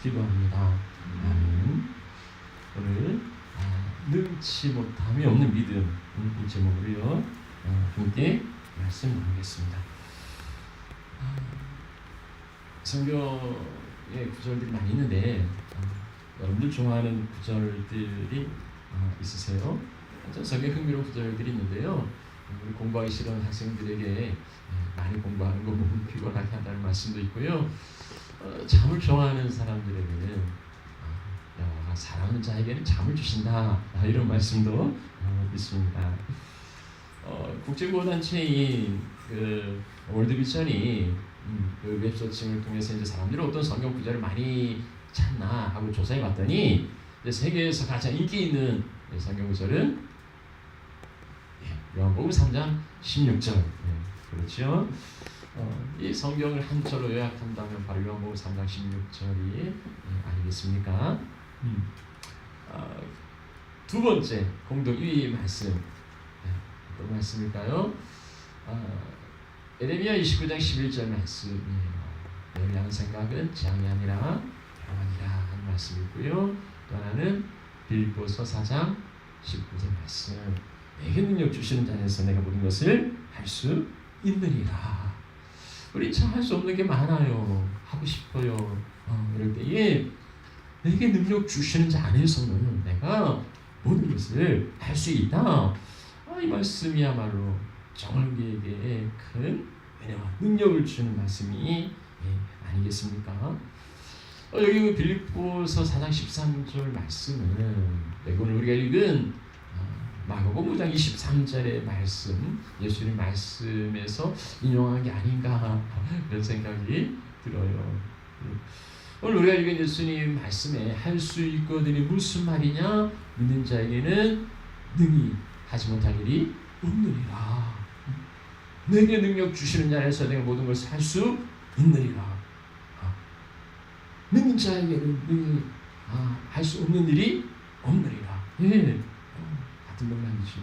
기도합니다. 아멘. 오늘 능치 못함이 없는 믿음 이 제목으로요 함께 말씀 나누겠습니다. 성경에 구절들이 많이 있는데 여러분들 좋아하는 구절들이 있으세요? 성경에 흥미로운 구절들이 있는데요. 우리 공부하기 싫은 학생들에게 많이 공부하는 거 몸을 피곤하게 한다는 말씀도 있고요. 잠을 좋아하는 사람들에게는 사랑하는 자에게는 잠을 주신다 이런 말씀도 있습니다. 국제구호단체인 월드비전이 그 웹서칭을 통해서 이제 사람들이 어떤 성경 구절을 많이 찾나 하고 조사해 봤더니 세계에서 가장 인기 있는 성경 구절은 요한복음 3장 16절. 그렇죠. 이 성경을 한 절로 요약한다면 바로 요한복음 3장 16절이 아니겠습니까? 두 번째 공동 1위 말씀 어떤 말씀일까요? 에레미야 29장 11절 말씀이에요. 너를 향한 생각은 재앙이 아니라 평안이라 하는 말씀이고요. 또 하나는 빌립보서 4장 19절 말씀. 내게 능력 주시는 자에서 내가 모든 것을 할 수 있느니라. 우리 참 할 수 없는 게 많아요. 하고 싶어요. 이럴 때에 내게 능력 주시는 자 안에서는 내가 모든 것을 할 수 있다. 이 말씀이야말로 정말 우리에게 큰 은혜와 능력을 주는 말씀이 아니겠습니까? 여기 빌립보서 4장 13절 말씀은 오늘 우리가 읽은 마가복음 5장 23절의 말씀, 예수님 말씀에서 인용한 게 아닌가 그런 생각이 들어요. 오늘 우리가 읽은 예수님 말씀에 할 수 있거든이 무슨 말이냐? 믿는 자에게는 능히 하지 못할 일이 없느니라. 내게 능력 주시는 자에서 내가 모든 것을 할 수 있느니라. 믿는 자에게는 능히 할 수 없는 일이 없느니라. 같은 맥락이죠.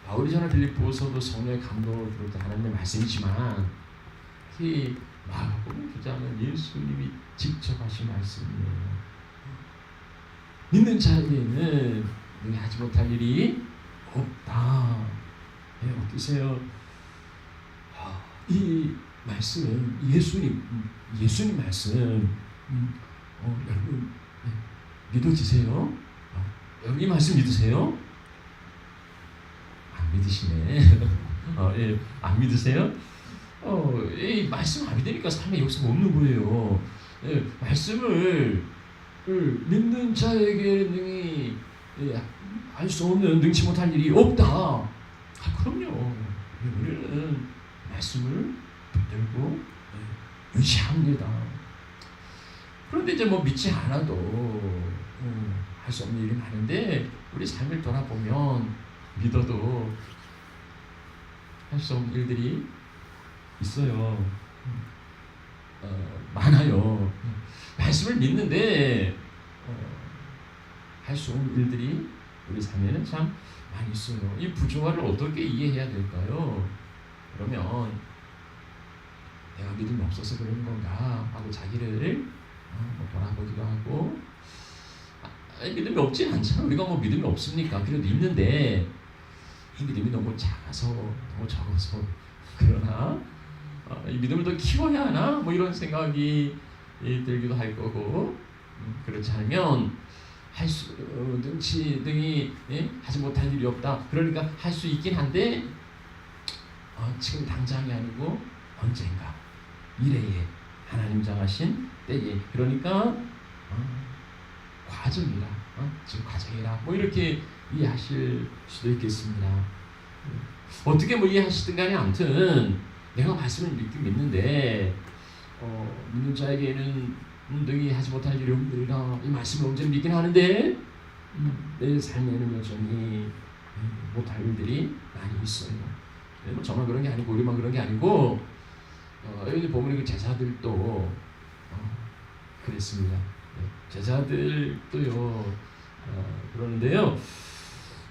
바울이 전한 빌립보서도 성령의 감동을 부를 때 하나님의 말씀이지만 이 마가복음 기자는 예수님이 직접 하신 말씀이에요. 믿는 자에게는 능히 하지 못할 일이 없다. 어떠세요? 이 말씀은 예수님 말씀 여러분 믿어지세요? 여러분 이 말씀 믿으세요? 안 믿으시네. 안 믿으세요? 이 말씀 안 믿으니까 삶에 역사가 없는 거예요. 말씀을 믿는 자에게 능히 할 수 없는 능치 못할 일이 없다. 그럼요. 우리는 말씀을 붙들고 의지합니다. 그런데 이제 믿지 않아도 할 수 없는 일이 많은데 우리 삶을 돌아보면 믿어도 할 수 없는 일들이 있어요. 많아요. 말씀을 믿는데 할 수 없는 일들이 우리 삶에는 참 많이 있어요. 이 부조화를 어떻게 이해해야 될까요? 그러면 내가 믿음이 없어서 그런 건가 하고 자기를 돌아보기도 하고 믿음이 없진 않잖아. 우리가 믿음이 없습니까? 그래도 있는데 이 믿음이 너무 작아서 너무 적어서 그러나 이 믿음을 더 키워야 하나? 이런 생각이 들기도 할 거고 그렇지 않으면 능히 하지 못할 일이 없다. 그러니까 할 수 있긴 한데 지금 당장이 아니고 언젠가 미래에 하나님 정하신 때에 그러니까 과정이라 지금 과정이라 이렇게 이해하실 수도 있겠습니다. 어떻게 이해하시든 간에 아무튼 내가 말씀을 믿는데 믿는 자에게는 능히 하지 못할 일이 없느니라 이 말씀을 온전히 믿긴 하는데 내 삶에는 여전히 못할 일들이 많이 있어요. 저만 그런 게 아니고 우리만 그런 게 아니고 여기 보면 제자들도 그랬습니다. 제자들도요 그러는데요.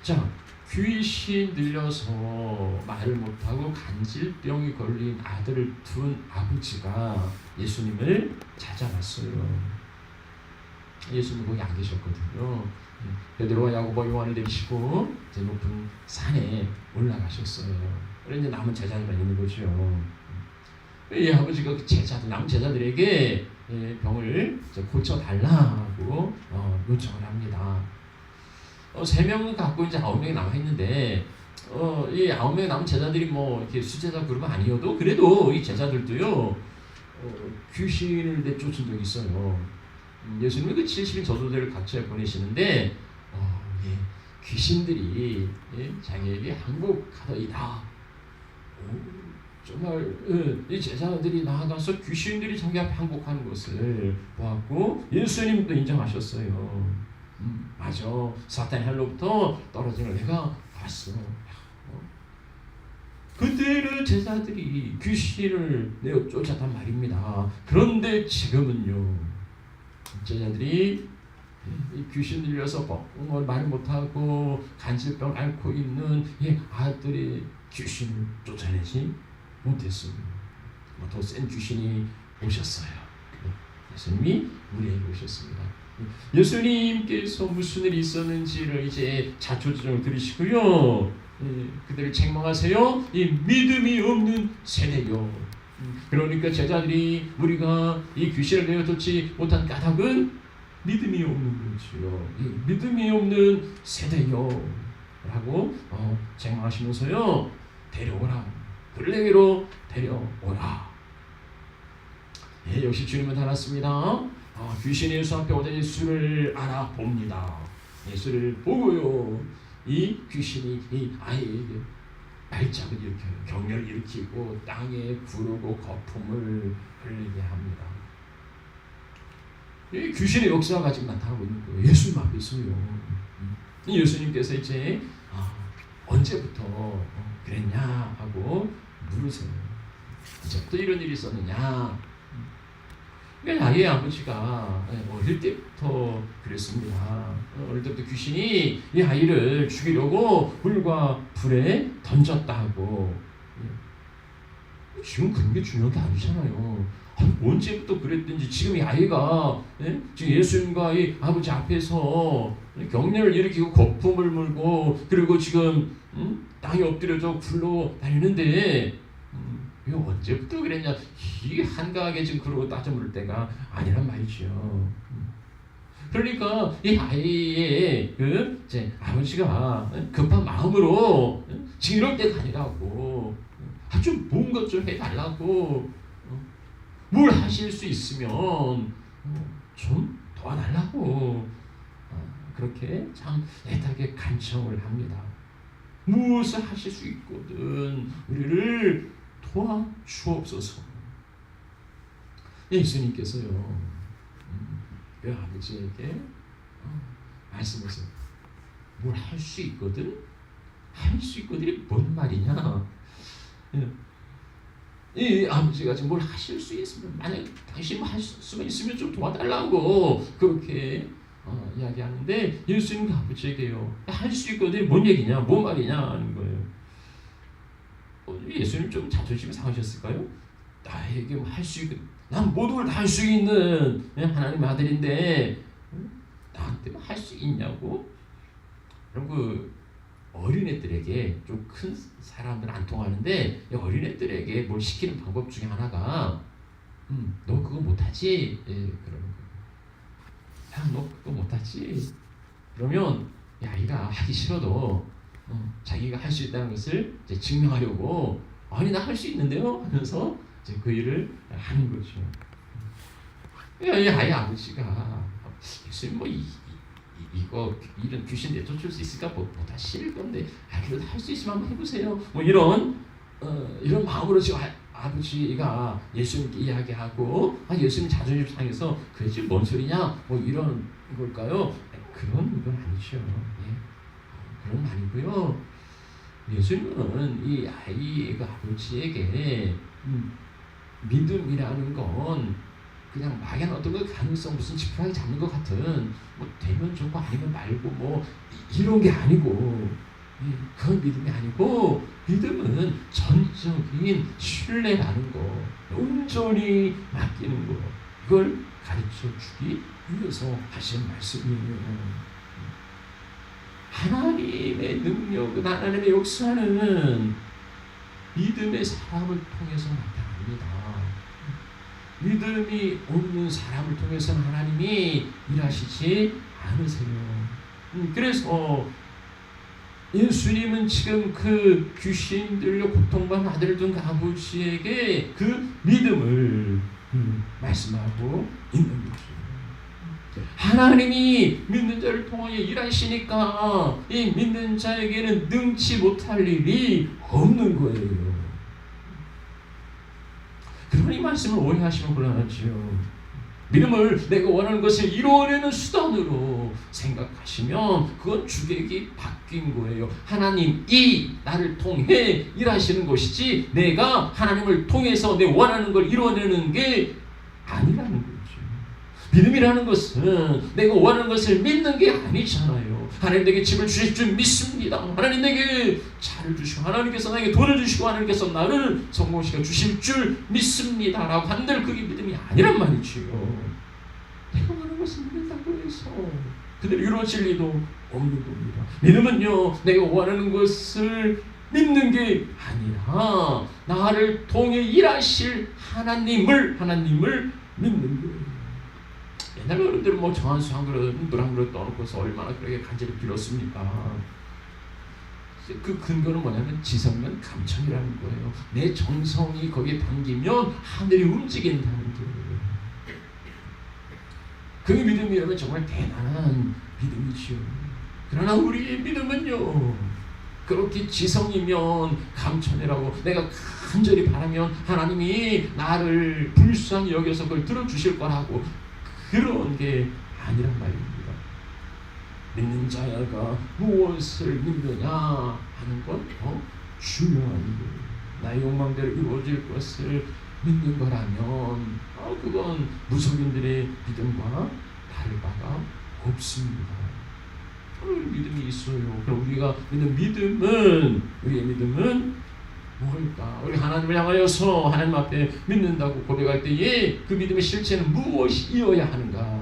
자, 귀신 들려서 말을 못하고 간질병이 걸린 아들을 둔 아버지가 예수님을 찾아왔어요. 예수님 거기 안 계셨거든요. 베드로와 야고보 요한을 데리시고 이제 높은 산에 올라가셨어요. 그런데 남은 제자들만 있는 거죠. 이 아버지가 그 제자들, 남은 제자들에게 병을 고쳐달라고 요청을 합니다. 3명은 갖고 이제 9명이 남아 있는데 이 9명이 남은 제자들이 뭐 이렇게 수제자 그룹은 아니어도 그래도 이 제자들도요 귀신을 내쫓은 적이 있어요. 예수님이 그 70인 저도들을 각처에 보내시는데 귀신들이 자기에게 항복하더이다. 정말 이 제자들이 나아가서 귀신들이 자기 앞에 항복하는 것을 보았고 예수님도 인정하셨어요. 맞아. 사탄의 헬로부터 떨어지는 내가 봤어. 그때는 제자들이 귀신을 내어 쫓았단 말입니다. 그런데 지금은요, 제자들이 이 귀신 들려서 말 못하고 간질병 앓고 있는 이 아들이 귀신을 쫓아내지 못했습니다. 더 센 귀신이 오셨어요. 예수님이 우리에게 오셨습니다. 예수님께서 무슨 일이 있었는지를 이제 자초지종을 들으시고요. 그들을 책망하세요. 이 믿음이 없는 세대요. 그러니까 제자들이 우리가 이 귀신을 내어쫓지 못한 까닭은 믿음이 없는 거지요. 이 믿음이 없는 세대요. 라고 책망하시면서요. 데려오라. 그를 데려오라. 역시 주님은 닮았습니다. 귀신이 예수 앞에 오자 예수를 알아봅니다. 예수를 보고요. 이 귀신이 이 아이에게 발작을 일으켜요. 경련을 일으키고 땅에 구르고 거품을 흘리게 합니다. 이 귀신의 역사가 지금 나타나고 있는 거예요. 예수님 앞에서요. 이 예수님께서 이제 언제부터 그랬냐 하고 물으세요. 언제부터 이런 일이 있었느냐. 그러니까 아이의 아버지가 어릴 때부터 그랬습니다. 어릴 때부터 귀신이 이 아이를 죽이려고 물과 불에 던졌다고. 지금 그런 게 중요한 게 아니잖아요. 언제부터 그랬든지 지금 이 아이가 지금 예수님과 이 아버지 앞에서 경련을 일으키고 거품을 물고 그리고 지금 땅에 엎드려져 굴러다니는데 이거 언제부터 그랬냐? 이게 한가하게 지금 그러고 따져 물을 때가 아니란 말이죠. 그러니까 이 아이의 이제 아버지가 급한 마음으로 지금 이럴 때가 아니라고 좀 뭔가 좀 해달라고 뭘 하실 수 있으면 좀 도와달라고 그렇게 참 애타게 간청을 합니다. 무엇을 하실 수 있거든 우리를 도와주옵소서. 예수님께서요 그 아버지에게 말씀하세요. 뭘 할 수 있거든? 할 수 있거든이 뭔 말이냐? 이 아버지가 지금 뭘 하실 수 있으면 만약 당신 할 수만 있으면 좀 도와달라고 그렇게 이야기하는데 예수님 아버지에게요 할 수 있거든이 뭔 얘기냐? 뭔 말이냐 하는 거예요. 예수님 좀 자존심이 상하셨을까요? 나에게 뭐 할 수 있고 난 모든 걸 다 할 수 있는 하나님의 아들인데 나한테 뭐 할 수 있냐고? 그럼 그 어린애들에게 좀 큰 사람들은 안 통하는데 어린애들에게 뭘 시키는 방법 중에 하나가 너 그거 못하지? 그러는 거예요. 야, 너 그거 못하지? 그러면 이 아이가 하기 싫어도 자기가 할 수 있다는 것을 이제 증명하려고 아니 나 할 수 있는데요 하면서 이제 그 일을 하는 거죠. 이 아이 아버지가 예수님 뭐 이거 이런 귀신 내쫓을 수 있을까 못하실 건데 그래도 할 수 있으면 한번 해보세요. 뭐 이런 마음으로 지금 아버지가 예수님께 이야기하고 예수님 자존심 상해서 그게 뭔 소리냐 뭐 이런 걸까요? 그런 건 아니죠. 그런 건 아니고요. 예수님은 이 아이가 아버지에게 믿음이라는 건 그냥 막연한 어떤 그 가능성 무슨 지푸라기 잡는 것 같은 뭐 되면 좋고 아니면 말고 뭐 이런 게 아니고 그건 믿음이 아니고 믿음은 전적인 신뢰라는 거, 온전히 맡기는 거, 이걸 가르쳐 주기 위해서 하신 말씀이에요. 하나님의 능력은, 하나님의 역사는 믿음의 사람을 통해서 나타납니다. 믿음이 없는 사람을 통해서는 하나님이 일하시지 않으세요. 그래서 예수님은 지금 그 귀신들로 고통받는 아들들 아버지에게 그 믿음을 말씀하고 있는 거죠. 하나님이 믿는 자를 통하여 일하시니까 이 믿는 자에게는 능치 못할 일이 없는 거예요. 그러니 말씀을 오해하시면 곤란하지요. 믿음을 내가 원하는 것을 이루어내는 수단으로 생각하시면 그건 주객이 바뀐 거예요. 하나님이 나를 통해 일하시는 것이지 내가 하나님을 통해서 내 원하는 걸 이루어내는 게 아니라는 거죠. 믿음이라는 것은 내가 원하는 것을 믿는 게 아니잖아요. 하나님 내게 집을 주실 줄 믿습니다. 하나님 내게 차를 주시고 하나님께서 나에게 돈을 주시고 하나님께서 나를 성공시켜 주실 줄 믿습니다 라고 한들 그게 믿음이 아니란 말이지요. 내가 원하는 것을 믿는다고 해서 그대로 이루어질 리도 없는 겁니다. 믿음은요, 내가 원하는 것을 믿는 게 아니라 나를 통해 일하실 하나님을 믿는 거예요. 옛날 어른들은 뭐 정한수 한 그릇, 물 한 그릇 떠놓고서 얼마나 그렇게 간절히 빌었습니까? 그 근거는 뭐냐면 지성면 감천이라는 거예요. 내 정성이 거기에 담기면 하늘이 움직인다는 거예요. 그 믿음이라면 정말 대단한 믿음이죠. 그러나 우리의 믿음은요, 그렇게 지성이면 감천이라고 내가 간절히 바라면 하나님이 나를 불쌍히 여겨서 그걸 들어주실 거라고 그런 게 아니란 말입니다. 믿는 자가 무엇을 믿느냐 하는 건 중요한 거예요. 나의 욕망대로 이루어질 것을 믿는 거라면 그건 무속인들의 믿음과 다를 바가 없습니다. 믿음이 있어요. 그럼 우리가 믿는 우리의 믿음은 뭘까? 우리 하나님을 향하여서 하나님 앞에 믿는다고 고백할 때에 그 믿음의 실체는 무엇이어야 하는가?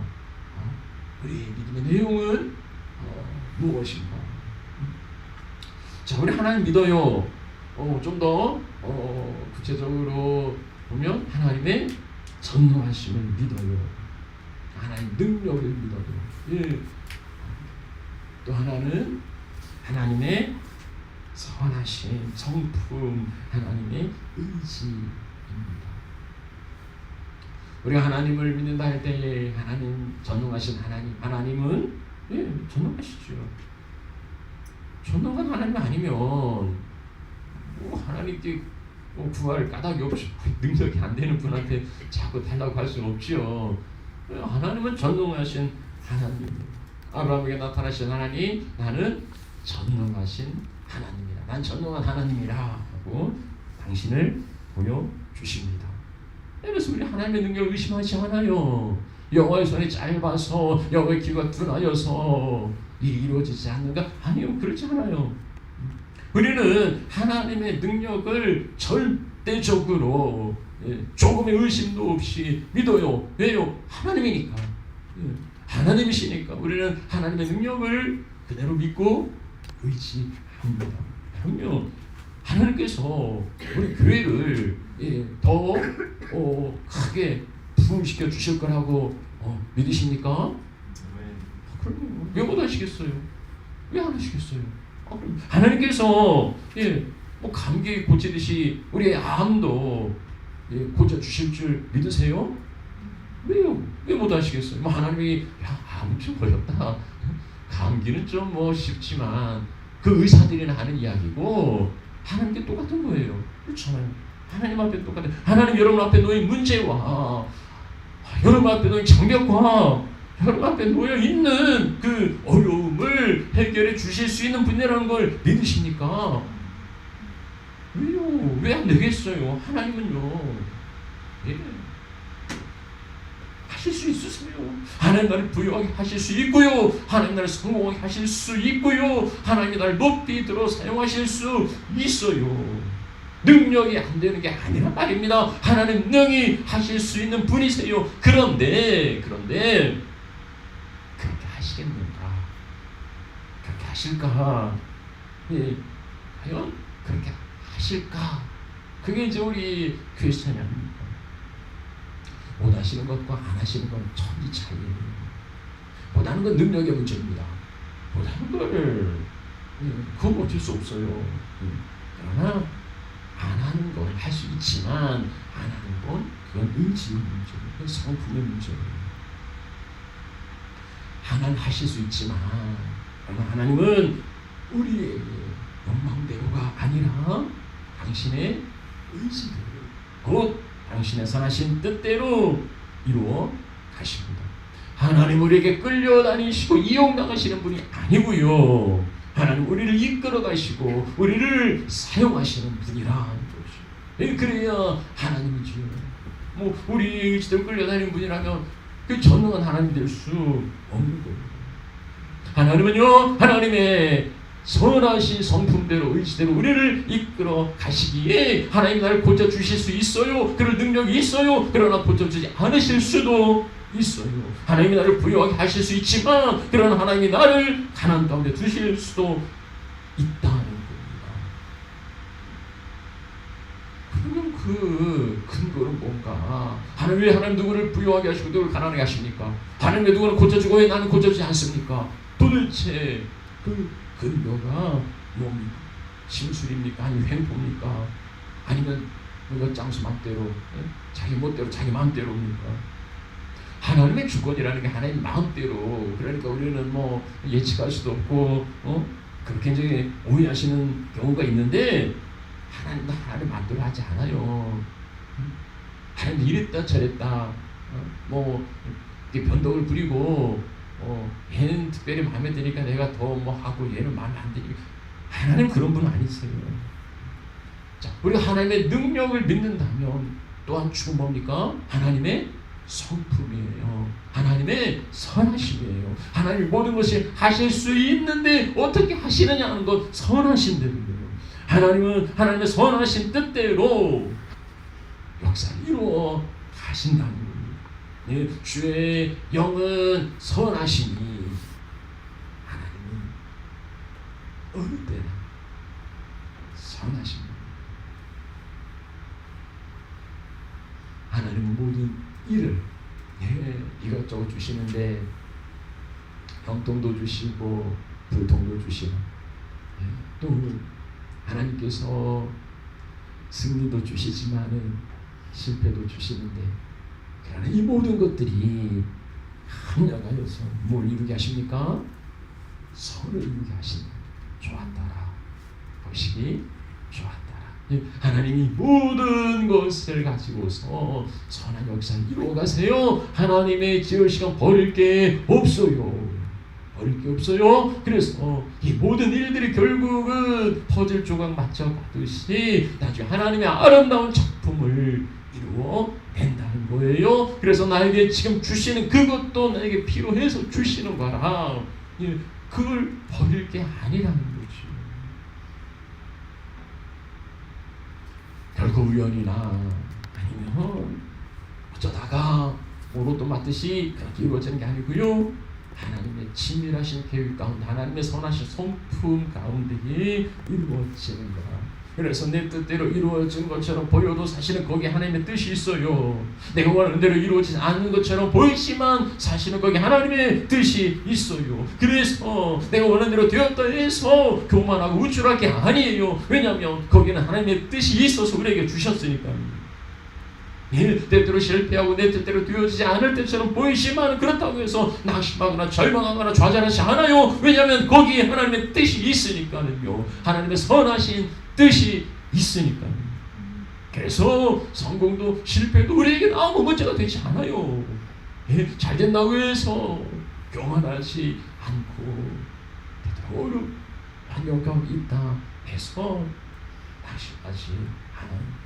우리 믿음의 내용은 무엇인가? 자, 우리 하나님 믿어요. 좀 더 구체적으로 보면 하나님의 전능하심을 믿어요. 하나님 능력을 믿어요. 예. 또 하나는 하나님의 선하신 성품, 하나님의 의지입니다. 우리가 하나님을 믿는다 할 때에 하나님, 전능하신 하나님은 전능하시죠. 전능한 하나님 아니면 하나님께 구할 까닭이 없이 능력이 안 되는 분한테 자꾸 달라고 할 수는 없죠. 하나님은 전능하신 하나님, 아브라함에게 나타나신 하나님, 나는 전능하신 하나님이라, 난 전능한 하나님이라 하고 당신을 보여주십니다. 그래서 우리 하나님의 능력을 의심하지 않아요. 여호와의 손이 짧아서, 여호와의 귀가 둔하여서 일이 이루어지지 않는가? 아니요, 그렇지 않아요. 우리는 하나님의 능력을 절대적으로 조금의 의심도 없이 믿어요. 왜요? 하나님이니까. 하나님이시니까 우리는 하나님의 능력을 그대로 믿고 의지합니다. 그럼요, 하나님께서 우리 교회를 더 크게 부흥시켜 주실 거라고 믿으십니까? 그럼요. 왜 못 하시겠어요? 왜 안 하시겠어요? 하나님께서 뭐 감기 고치듯이 우리의 암도 고쳐 주실 줄 믿으세요? 왜요? 왜 못 하시겠어요? 뭐 하나님이 암은 좀 어렵다, 감기는 좀 뭐 쉽지만 그 의사들이나 하는 이야기고 하나님께 똑같은 거예요. 그렇잖아요. 하나님 앞에 똑같아요. 하나님 여러분 앞에 놓인 문제와 여러분 앞에 놓인 장벽과 여러분 앞에 놓여 있는 그 어려움을 해결해 주실 수 있는 분이라는 걸 믿으십니까? 왜요? 왜 안 되겠어요? 하나님은요, 하실 수 있으세요. 하나님 나를 부유하게 하실 수 있고요. 하나님 나를 성공하게 하실 수 있고요. 하나님이 나를 높이 들어 사용하실 수 있어요. 능력이 안 되는 게 아니라 말입니다. 하나님 능히 하실 수 있는 분이세요. 그런데 그렇게 하시겠는가? 그렇게 하실까? 예, 과연 그렇게 하실까? 그게 이제 우리 퀘스천이 아닙니까? 못 하시는 것과 안 하시는 건 천지 차이예요. 못하는 건 능력의 문제입니다. 못하는 걸 그건 어쩔 수 없어요. 그러나 안 하는 건 할 수 있지만 안 하는 건 그건 의지의 문제예요. 그건 성품의 문제예요. 하나는 하실 수 있지만 그러나 하나님은 우리의 욕망대로가 아니라 당신의 의지대로 곧 당신의 선하신 뜻대로 이루어 가십니다. 하나님 우리에게 끌려다니시고 이용당하시는 분이 아니고요. 하나님 우리를 이끌어 가시고 우리를 사용하시는 분이라는 것이죠. 그래야 하나님이죠. 뭐 우리 의지대로 끌려다니는 분이라면 그 전능한 하나님이 될 수 없는 거예요. 하나님은요, 하나님의 선하신 성품대로 의지대로 우리를 이끌어 가시기에 하나님 나를 고쳐주실 수 있어요. 그럴 능력이 있어요. 그러나 고쳐주지 않으실 수도 있어요. 하나님이 나를 부유하게 하실 수 있지만 그러나 하나님이 나를 가난 가운데 두실 수도 있다는 겁니다. 그러면 그 근거는 뭔가? 하나님 왜 하나님 누구를 부유하게 하시고 누구를 가난하게 하십니까? 하나님 왜 누구는 고쳐주고 왜 나는 고쳐주지 않습니까? 도대체 그 근거가 뭡니까? 심술입니까? 아니면 횡포입니까? 아니면 엿장수 맘대로 자기 멋대로 자기 마음대로입니까? 하나님의 주권이라는 게 하나님 마음대로. 그러니까 우리는 뭐 예측할 수도 없고 그렇게 이제 오해하시는 경우가 있는데 하나님도 하나님 마음대로 하지 않아요. 하나님도 이랬다 저랬다 뭐 변덕을 부리고 얘는 특별히 마음에 드니까 내가 더 뭐 하고 얘는 마음에 안 드니까 하나님 그런 분 아니세요. 자, 우리가 하나님의 능력을 믿는다면 또한 주는 뭡니까? 하나님의 성품이에요. 하나님의 선하심이에요. 하나님 모든 것을 하실 수 있는데 어떻게 하시느냐 하는 건 선하신 대로예요. 하나님은 하나님의 선하신 뜻대로 역사를 이루어 가신다는 겁니다. 예, 주의 영은 선하시니 하나님은 어느 때나 선하십니다. 하나님은 모든 일을 이것저것 주시는데 형통도 주시고 불통도 주시고 또 하나님께서 승리도 주시지만은 실패도 주시는데 그러나 이 모든 것들이 합력하여서 뭘 이루게 하십니까? 선을 이루게 하신다. 좋았더라. 보시기 좋았더라. 하나님이 모든 것을 가지고서 선한 역사를 이루어 가세요. 하나님의 지으시간 버릴 게 없어요. 버릴 게 없어요. 그래서 이 모든 일들이 결국은 퍼즐 조각 맞춰 가듯이 나중에 하나님의 아름다운 작품을 이루어 낸다는 거예요. 그래서 나에게 지금 주시는 그것도 나에게 필요해서 주시는 거라. 그걸 버릴 게 아니라는 거지. 결코 우연이나 아니면 어쩌다가 로또 맞듯이 그렇게 이루어지는 게 아니고요. 하나님의 치밀하신 계획 가운데 하나님의 선하신 성품 가운데 이루어지는 거라. 그래서 내 뜻대로 이루어진 것처럼 보여도 사실은 거기에 하나님의 뜻이 있어요. 내가 원하는 대로 이루어지지 않는 것처럼 보이지만 사실은 거기에 하나님의 뜻이 있어요. 그래서 내가 원하는 대로 되었다 해서 교만하고 우쭐할 게 아니에요. 왜냐하면 거기는 하나님의 뜻이 있어서 우리에게 주셨으니까요. 내 뜻대로 실패하고 내 뜻대로 되어지지 않을 때처럼 보이지만 그렇다고 해서 낙심하거나 절망하거나 좌절하지 않아요. 왜냐하면 거기에 하나님의 뜻이 있으니까요. 하나님의 선하신 뜻이 있으니까요. 그래서 성공도 실패도 우리에게는 아무 문제가 되지 않아요. 잘 된다고 해서 교만하지 않고 때때로 환경 가운데 있다 해서 낙심하지 않아요.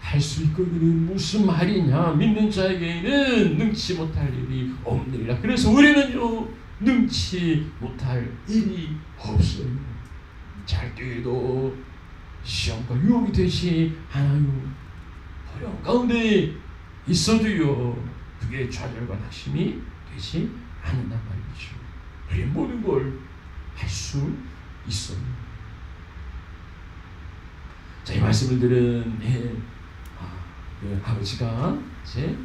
할 수 있거든. 무슨 말이냐? 믿는 자에게는 능치 못할 일이 없느니라. 그래서 우리는요 능치 못할 일이 없어요. 잘 때에도 시험과 유혹이 되지 않아요. 어려운 가운데 있어도요 그게 좌절과 낙심이 되지 않는단 말이죠. 우리 모든 걸 할 수 있어요. 자, 이 말씀을 들은 그 아버지가 이제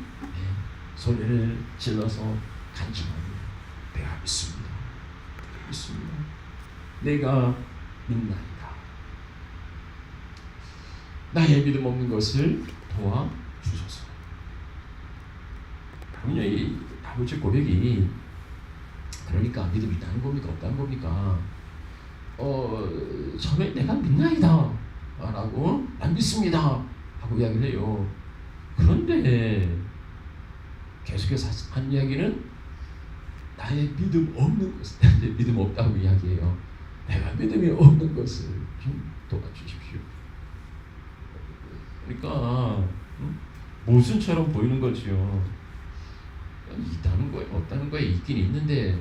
소리를 질러서 간청합니다. 내가 믿습니다. 내가 믿습니다. 내가 믿나이다. 나의 믿음 없는 것을 도와주소서. 그럼요, 이 아버지 고백이 그러니까 믿음이 있다는 겁니까? 없다는 겁니까? 처음에 내가 믿나이다 라고 난 믿습니다 하고 이야기를 해요. 그런데 계속해서 한 이야기는 나의 믿음 없는 것을 믿음 없다고 이야기해요. 내가 믿음이 없는 것을 좀 도와주십시오. 그러니까 모순처럼 보이는 거죠. 있다는 거예요, 없다는 거예요. 있긴 있는데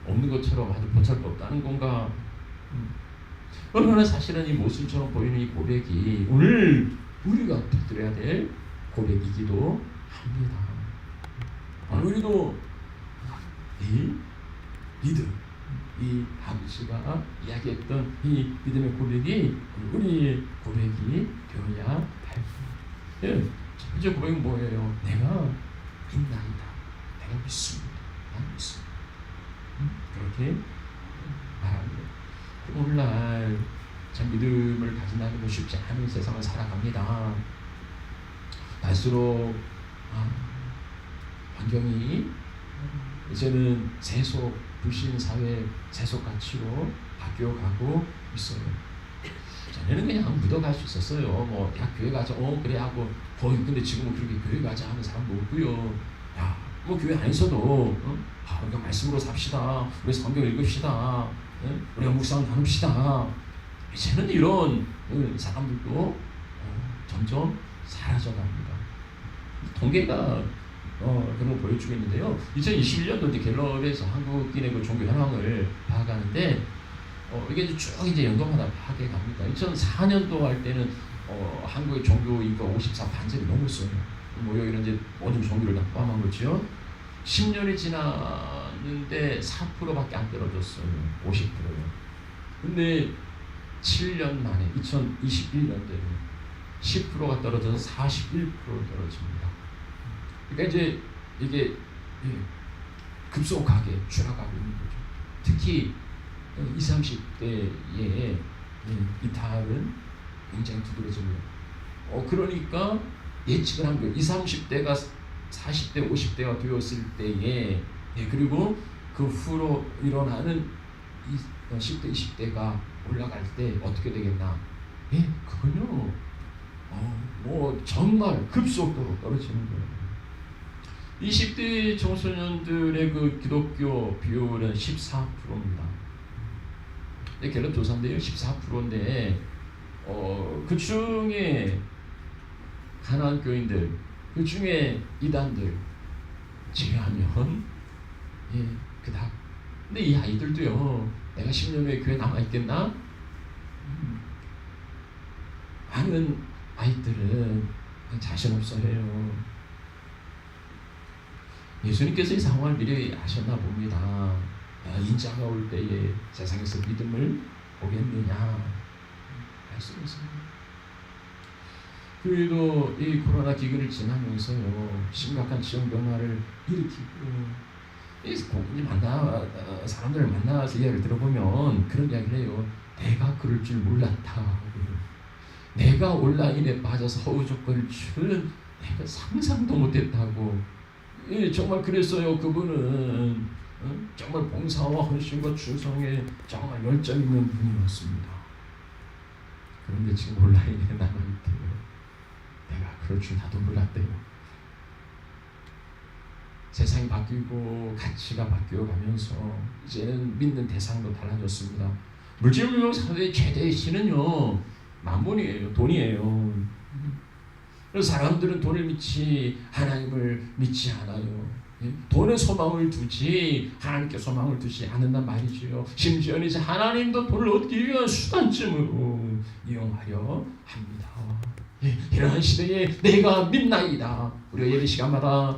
없는 것처럼 아주 보잘것없다는 건가? 그러나 사실은 이 모순처럼 보이는 이 고백이 오늘 우리가 붙들어야 될 고백이기도 합니다. 우리도 이 믿음, 이 아버지가 이야기했던 이 믿음의 고백이 우리의 고백이 되어야 할 거예요. 첫 번째 고백은 뭐예요? 내가 믿나이다. 내가 믿습니다. 나는 믿습니다. 그렇게 말합니다. 오늘날 참 믿음을 가진다는 건 쉽지 않은 세상을 살아갑니다. 갈수록 환경이 이제는 세속, 불신 사회, 세속 가치로 바뀌어가고 있어요. 전에는 그냥 묻어갈 수 있었어요. 뭐, 야, 교회 가자. 그래 하고. 근데 지금은 그렇게 교회 가자 하는 사람도 없고요. 야, 뭐 교회 안 있어도 우리가 말씀으로 삽시다. 우리 성경 읽읍시다. 우리가 묵상 나눕시다. 이제는 이런 사람들도 점점 사라져갑니다. 통계가 그런 걸 보여주고 있는데요. 2021년도 갤럽에서 한국인의 그 종교 현황을 파악하는데 이게 쭉 이제 연도마다 파악해 갑니다. 2004년도 할 때는 한국의 종교 인구가 54 반절이 넘었어요. 뭐 여기는 이제 모든 종교를 다 포함한 거죠. 10년이 지났는데 4%밖에 안 떨어졌어요. 50%요. 근데 7년 만에 2021년도에 10%가 떨어져서 41%로 떨어집니다. 그러니까 이제 이게 급속하게 추락하고 있는 거죠. 특히 20, 30대의 이탈은 굉장히 두드러집니다. 그러니까 예측을 한 거예요. 20, 30대가 40대, 50대가 되었을 때에 그리고 그 후로 일어나는 10대, 20대가 올라갈 때 어떻게 되겠나? 그건요. 뭐 정말 급속도로 떨어지는 거예요. 20대 청소년들의 그 기독교 비율은 14%입니다. 갤럽 조사인데요, 14%인데 그 중에 가난한 교인들, 그 중에 이단들 제외하면 그다음. 근데 이 아이들도요, 내가 10년 후에 교회 남아 있겠나? 많은 아이들은 자신 없어해요. 예수님께서 이 상황을 미리 아셨나 봅니다. 인자가 올 때에 세상에서 믿음을 보겠느냐 할 수 없습니다. 그래도 이 코로나 기근을 지나면서요, 심각한 지역 변화를 일으키고 사람들을 만나서 이야기를 들어보면 그런 이야기를 해요. 내가 그럴 줄 몰랐다. 내가 온라인에 빠져서 허우적거릴 줄은 내가 상상도 못했다고. 정말 그랬어요. 그분은 정말 봉사와 헌신과 충성에 정말 열정 있는 분이었습니다. 그런데 지금 온라인에 남아있대요. 내가 그럴 줄 나도 몰랐대요. 세상이 바뀌고 가치가 바뀌어가면서 이제는 믿는 대상도 달라졌습니다. 물질물용 사회의 최대의 신은요, 만본이에요. 돈이에요. 그래서 사람들은 돈을 믿지 하나님을 믿지 않아요. 돈에 소망을 두지 하나님께 소망을 두지 않는단 말이지요. 심지어는 이제 하나님도 돈을 얻기 위한 수단쯤으로 이용하려 합니다. 이러한 시대에 내가 믿나이다. 우리가 예배 시간마다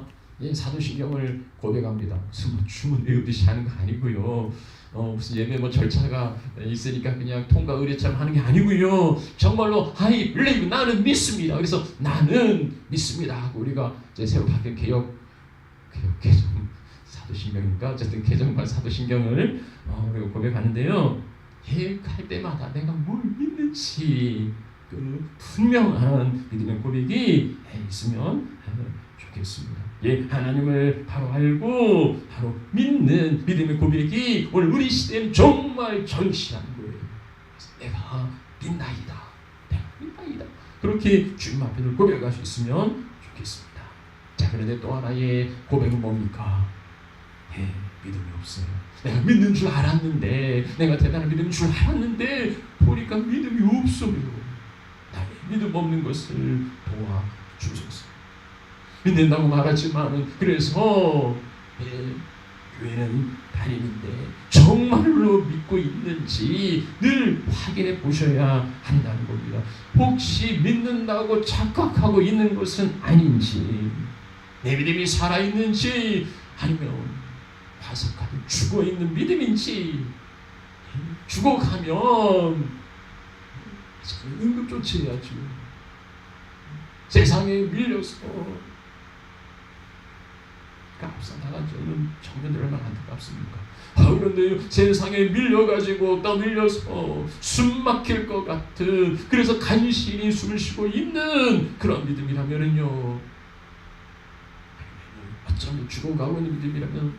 사도신경을 고백합니다. 무슨 주문 외우듯이 하는 거 아니고요. 무슨 예배 절차가 있으니까 그냥 통과 의례처럼 하는 게 아니고요. 정말로 I believe, 나는 믿습니다. 그래서 나는 믿습니다 하고 우리가 이제 새로 바뀐 개정 사도신경이니까 어쨌든 개정판 사도신경을 우리가 고백하는데요. 할 때마다 내가 뭘 믿는지 그 분명한 믿음의 고백이 있으면 좋겠습니다. 하나님을 바로 알고 바로 믿는 믿음의 고백이 오늘 우리 시대는 정말 절실한 거예요. 그래서 내가 믿나이다. 내가 믿나이다. 그렇게 주님 앞에 고백할 수 있으면 좋겠습니다. 자, 그런데 또 하나의 고백은 뭡니까? 믿음이 없어요. 내가 믿는 줄 알았는데, 내가 대단한 믿음인 줄 알았는데 보니까 믿음이 없어요. 나의 믿음 없는 것을 도와주소서. 믿는다고 말하지만 그래서 교회는 다니는데 정말로 믿고 있는지 늘 확인해 보셔야 한다는 겁니다. 혹시 믿는다고 착각하고 있는 것은 아닌지, 내 믿음이 살아있는지 아니면 화석하듯 죽어있는 믿음인지, 죽어가면 응급조치해야죠. 세상에 밀려서 앞서나간 저는 청년들 얼마나 안타깝습니까? 그런데 세상에 밀려가지고 떠밀려서 숨 막힐 것 같은, 그래서 간신히 숨을 쉬고 있는 그런 믿음이라면요, 어쩌면 죽어가고 있는 믿음이라면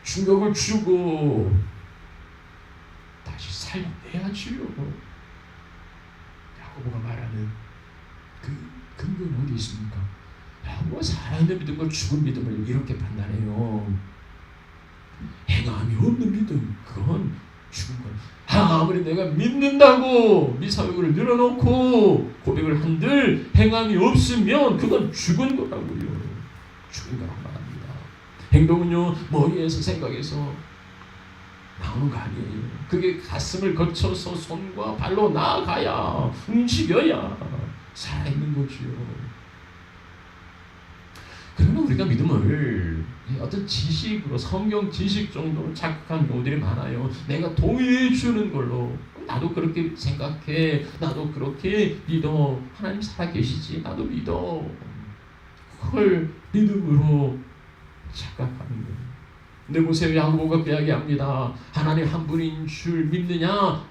충격을 주고 다시 살려내야지요. 야고보가 말하는 그 근거는 어디 있습니까? 야고보가 살아있는 믿음과 죽은 믿음을 이렇게 판단해요. 행함이 없는 믿음, 그건 죽은 거예요. 아무리 내가 믿는다고 미사역을 늘어놓고 고백을 한들 행함이 없으면 그건 죽은 거라고요. 죽은 거라고 말합니다. 행동은요, 머리에서 생각해서 나오는 거 아니에요. 그게 가슴을 거쳐서 손과 발로 나아가야, 움직여야 살아있는 거지요. 그러나 우리가 믿음을 어떤 지식으로, 성경 지식 정도로 착각한 경우들이 많아요. 내가 동의해 주는 걸로, 나도 그렇게 생각해, 나도 그렇게 믿어, 하나님 살아계시지, 나도 믿어, 그걸 믿음으로 착각하는 거예요. 근데 보세요, 야고보가 이야기합니다. 하나님 한 분인 줄 믿느냐?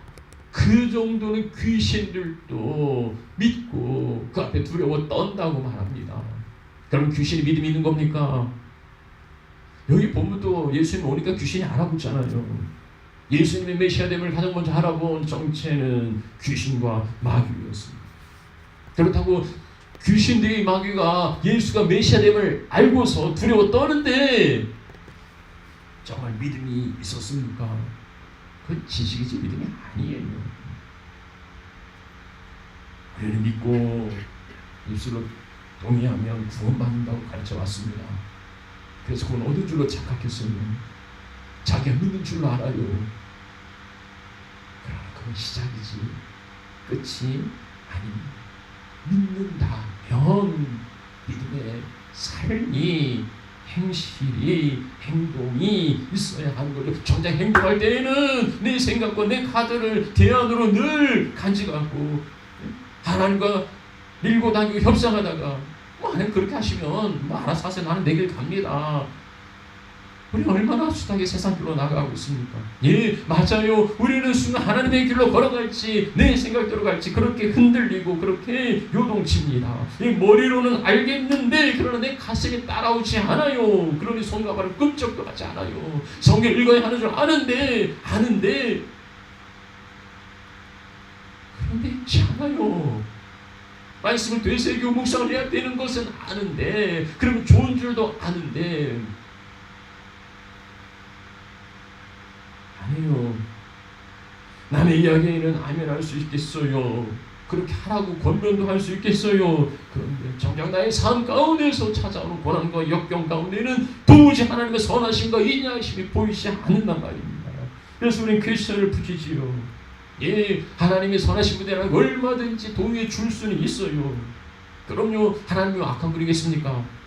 그 정도는 귀신들도 믿고 그 앞에 두려워 떤다고 말합니다. 그럼 귀신이 믿음이 있는 겁니까? 여기 본문도 예수님 오니까 귀신이 알아보잖아요. 예수님의 메시아됨을 가장 먼저 알아본 정체는 귀신과 마귀였습니다. 그렇다고 귀신들이, 마귀가 예수가 메시아됨을 알고서 두려워 떠는데 정말 믿음이 있었습니까? 그 지식이지 믿음이 아니에요. 우리는 믿고 입술로 동의하면 구원받는다고 가르쳐왔습니다. 그래서 그건 얻은 줄로 착각했어요. 자기가 믿는 줄로 알아요. 그러나 그건 시작이지 끝이 아닙니다. 믿는다면 믿음의 삶이, 행실이, 행동이 있어야 하는 거죠. 정작 행동할 때에는 내 생각과 내 카드를 대안으로 늘 간직하고 하나님과 밀고 다니고 협상하다가 하나님 그렇게 하시면 알아서 하세요, 나는 내 길 갑니다. 우리 얼마나 수다하게 세상 길로 나가고 있습니까? 맞아요. 우리는 순간 하나님의 길로 걸어갈지 내 생각대로 갈지 그렇게 흔들리고 그렇게 요동칩니다. 머리로는 알겠는데 그러나 내 가슴이 따라오지 않아요. 그러니 손과 발을 끔찍도 하지 않아요. 성경 읽어야 하는 줄 아는데 그런데 있지 않아요. 말씀을 되새기고 묵상을 해야 되는 것은 아는데, 그러면 좋은 줄도 아는데 아니요. 남의 이야기에는 아멘할 수 있겠어요. 그렇게 하라고 권면도 할 수 있겠어요. 그런데 정작 나의 삶 가운데서 찾아오는 고난과 역경 가운데는 도무지 하나님의 선하심과 인자하심이 보이지 않는단 말입니다. 그래서 우리는 퀘스천을 붙이지요. 예, 하나님의 선하신 분이라면 얼마든지 도움에 줄 수는 있어요. 그럼요, 하나님이 악한 분이겠습니까?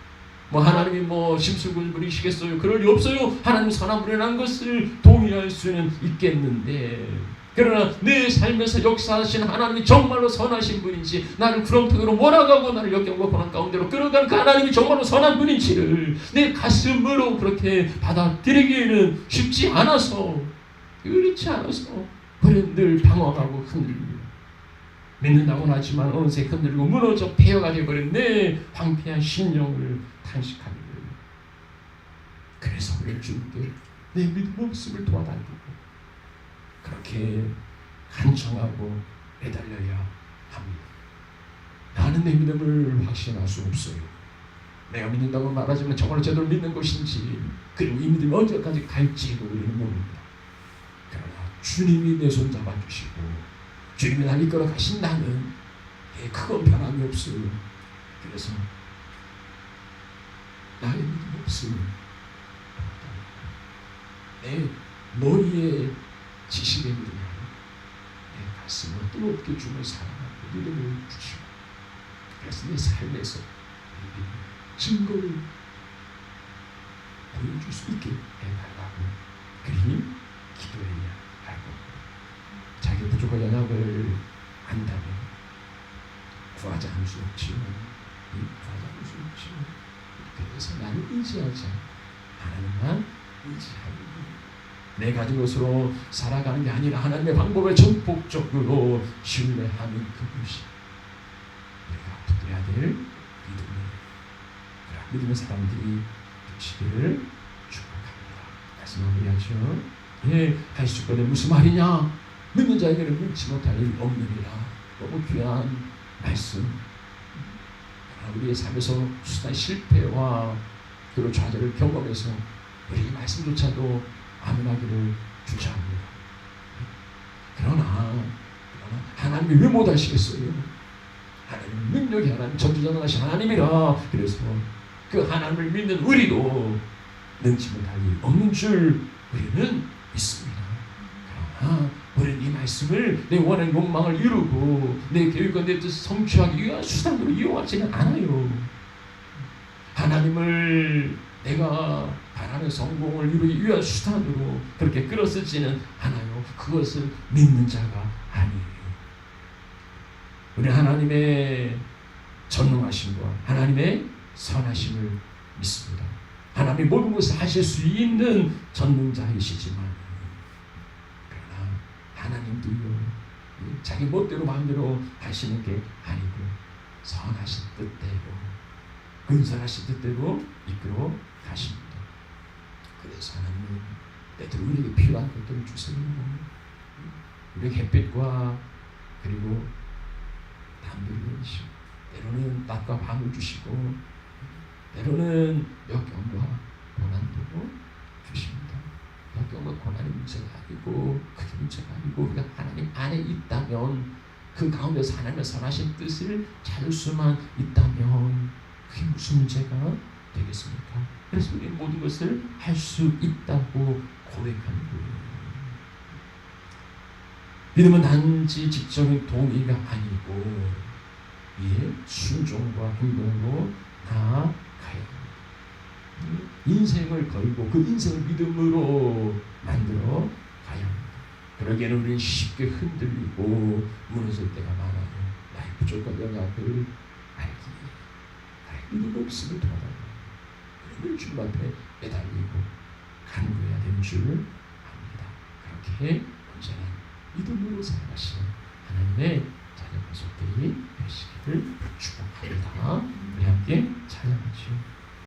하나님이 심술을 부리시겠어요? 그럴 리 없어요. 하나님 선한 분이라는 것을 동의할 수는 있겠는데, 그러나 내 삶에서 역사하신 하나님이 정말로 선하신 분인지, 나를 구렁텅이로 몰아가고 나를 역경과 고난 가운데로 끌어가는 그 하나님이 정말로 선한 분인지를 내 가슴으로 그렇게 받아들이기에는 쉽지 않아서, 그렇지 않아서 우리는 늘 방황하고 흔들립니다. 믿는다고는 하지만 어느새 흔들리고 무너져 폐허가 되어버린 내 황폐한 심령을 탄식하는 거예요. 그래서 우리는 주님께 내 믿음 없음을 도와달라고 그렇게 간청하고 매달려야 합니다. 나는 내 믿음을 확신할 수 없어요. 내가 믿는다고 말하지만 정말로 제대로 믿는 것인지, 그리고 이 믿음이 언제까지 갈지도 우리는 모릅니다. 그러나 주님이 내 손 잡아주시고 주님이 날 이끌어 가신다는 그건 변함이 없어요. 그래서 나의 믿음 없음을 내 머리에 지식의 믿음이 아니라 내 가슴을 뜨겁게 주는 사랑하고 믿음을 주시고, 그래서 내 삶에서 증거를 보여줄 수 있게 해달라고 그리 기도해야 할 겁니다. 자기 부족한 연약을 안다면 구하지 않을 수 없지만, 구하지 않을 수 없지만, 그래서 나는 의지하지 하나님만 의지하고 내 가진 것으로 살아가는 게 아니라 하나님의 방법에 전폭적으로 신뢰하는 그것이 우리가 붙들어야 될 믿음이에요. 믿음의 사람들이 되시기를 축복합니다. 말씀 마무리하죠. 예, 하실 거는 무슨 말이냐? 믿는 자에게는 묻지 못할 일 없느니라. 너무 귀한 말씀. 우리의 삶에서 수단 실패와 그리고 좌절을 경험해서 우리 이 말씀조차도 아멘하기를 주저합니다. 그러나 하나님이 왜 못하시겠어요? 하나님 능력이 하나님 전지전능하신 하나님이라. 그래서 그 하나님을 믿는 우리도 능치 못할 일 없는 줄 우리는 믿습니다. 그러나 우리는 이 말씀을 내 원하는 욕망을 이루고 내 계획과 내 뜻을 성취하기 위한 수단으로 이용하지는 않아요. 하나님을 내가 바라는 성공을 이루기 위한 수단으로 그렇게 끌어쓰지는 않아요. 그것을 믿는 자가 아니에요. 우리 하나님의 전능하심과 하나님의 선하심을 믿습니다. 하나님이 모든 것을 하실 수 있는 전능자이시지만, 그러나 하나님도요, 자기 멋대로 마음대로 하시는 게 아니고 선하신 뜻대로, 근선하신 뜻대로 이끌어 가십니다. 그래서 하나님은 때때로 우리에게 필요한 것들을 주세요. 우리에게 햇빛과 그리고 담비를 주시고, 때로는 낮과 밤을 주시고, 때로는 역경과 고난도 주십니다. 역경과 고난이 문제가 아니고, 그게 문제가 아니고, 우리가 하나님 안에 있다면, 그 가운데서 하나님의 선하신 뜻을 찾을 수만 있다면 그게 무슨 문제가 되겠습니까? 그래서 우리는 모든 것을 할 수 있다고 고백하는 거예요. 믿음은 단지 지적인 동의가 아니고 순종과 행동으로 나아가야 합니다. 인생을 걸고 그 인생을 믿음으로 만들어 가야 합니다. 그러기에는 우리는 쉽게 흔들리고 무너질 때가 많아요. 나의 부족과 연약을 알기, 나의 믿음 없음을 도와달라. 늘 주님 앞에 매달리고 간구해야 되는 줄 압니다. 그렇게 언제나 믿음으로 살아가시는 하나님의 자녀 가족들이 되시기를 축복합니다. 우리 함께 찬양하죠.